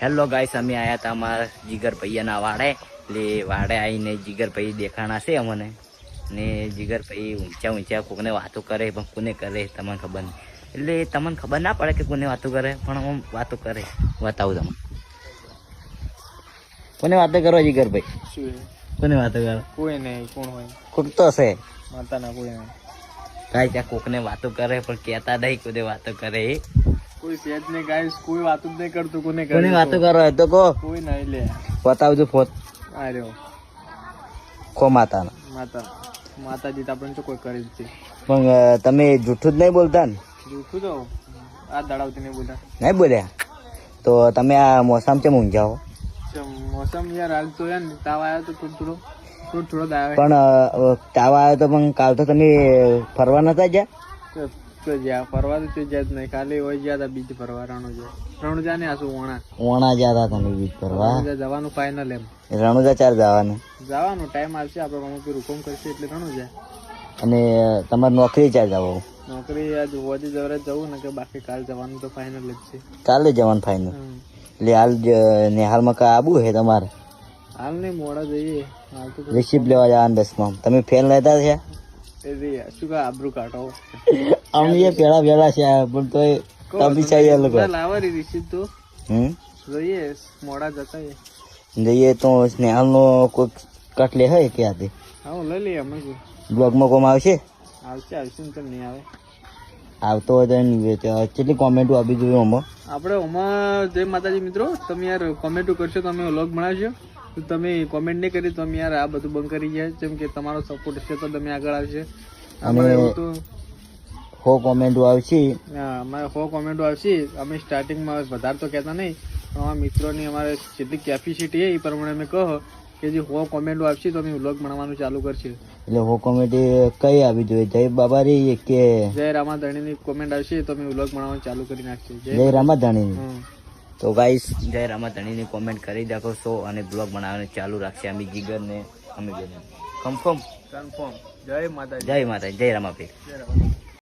Hello guys, અમે આયા હતા અમારા જીગર ભૈયાના વાડે. એટલે વાડે આવીને જીગર ભાઈ દેખાણા છે અમને. ને જીગર ભાઈ ઊંચા ઊંચા કોકને વાતો કરે, પણ કોને કરે તમને ખબર નહીં. એટલે તમને ખબર ના પડે કે કોને વાતો કરે, પણ આમ વાતો કરે. બતાવું તમને કોને વાતો કરો જીગર ભાઈ? શું કોને વાતો કરો? કોઈ નહીં. કોણ હોય? કોક તો છે માતાના કોઈ નહીં. કાંઈ ત્યાં કોકને વાતો કરે પણ કહેતા નહીં કોને વાતો કરે. કોઈ સેજ નહીં ગાઈસ, કોઈ વાતો જ નહીં કરતું. કોને કોને વાતો કરો એ તો કહો. કોઈ નહીં. લે બતાવજો ફોટ. આ રહ્યો ખો માતાના. માતાજી તો આપણને તો કોઈ કરી જ છે. પણ તમે જૂઠું જ નહીં બોલતા ને? જૂઠું તો આ દડાવતી નહીં બોલતા. નહીં બોલ્યા તો તમે આ મોસમ કેમ ઊંઘાઓ? મોસમ યાર હાલ તો યાર તાવ આવ્યો તો થોડો આવે. પણ તાવ આવ્યો તો પણ કાલ તો તમે ફરવા નતા ગયા? તો જ્યાં ફરવા તો જ્યાં જ નહીં, ખાલી હોય ગયા હતા બીજ ફરવા. રણુજા ને આસુ ઓણા ગયા હતા તમે બીજ ફરવા? જવાનું ફાઇનલ એમ. રણુજા ચાર જવાનું ટાઈમ આવશે આપણે મમ્મી હુકમ કરશે એટલે રણુજા. અને તમારે નોકરી ચાર જવું? નોકરી આજ હોવાથી જવરે જવું ને કે બાકી કાલ જવાનું તો ફાઇનલ જ છે. કાલે જવાનું ફાઇનલ? એટલે હાલ નેહાલમાં કા આબુ હે તમારે? હાલ નહીં, મોડા જઈએ. હાલ તો રિસીપ લેવા જવાનું 10માં. તમે ફેલ લેતા છે? શું કા આબરૂ કાઢો? અમે પેલા વેલા છે પણ તો તમે ચાહીએ લોકો લાવવાની રિસીપ તો જોઈએ. મોડા જતા જઈએ તો નેહાલનો કોઈ કટ લે હોય ક્યાંથી? હા લઈ લઈએ અમે. બ્લોગમાં કોમ આવશે ને તો નહીં આવે. આવતો હોય તો કેટલી કોમેન્ટો આપી જોઈએ આમાં? આપણે આમાં જય માતાજી મિત્રો, તમે યાર કોમેન્ટો કરશો તો અમે વ્લોગ બનાવશો. તો તમે કોમેન્ટ નહીં કરી તો અમે યાર આ બધું બંધ કરી જાય. જેમ કે તમારો સપોર્ટ છે તો તમે આગળ આવશે. અને તો 100 કોમેન્ટો આવશે. હા, અમારે 100 કોમેન્ટો આવશે. અમે સ્ટાર્ટિંગમાં વધારે તો કહેતા નહીં, પણ અમારા મિત્રોની અમારે જેટલી કેપેસિટી છે એ પ્રમાણે અમે કહો કે જે 100 કોમેન્ટો આવશે તો અમે વ્લોગ બનાવવાનું ચાલુ કરશે. એટલે 100 કોમેન્ટ કઈ આવી જોઈએ? જય બાબારી કે જય રામાધણીની કોમેન્ટ આવશે તો અમે વ્લોગ બનાવવાનું ચાલુ કરી નાખશે. જય રામાધણીની. તો ગાઈસ જય રામાધણીની કોમેન્ટ કરી રાખો અને બ્લોગ બનાવવાનું ચાલુ રાખશે. અમે જીગર ને અમે કન્ફર્મ. જય માતાજી. જય માતાજી. જય રામાભાઈ.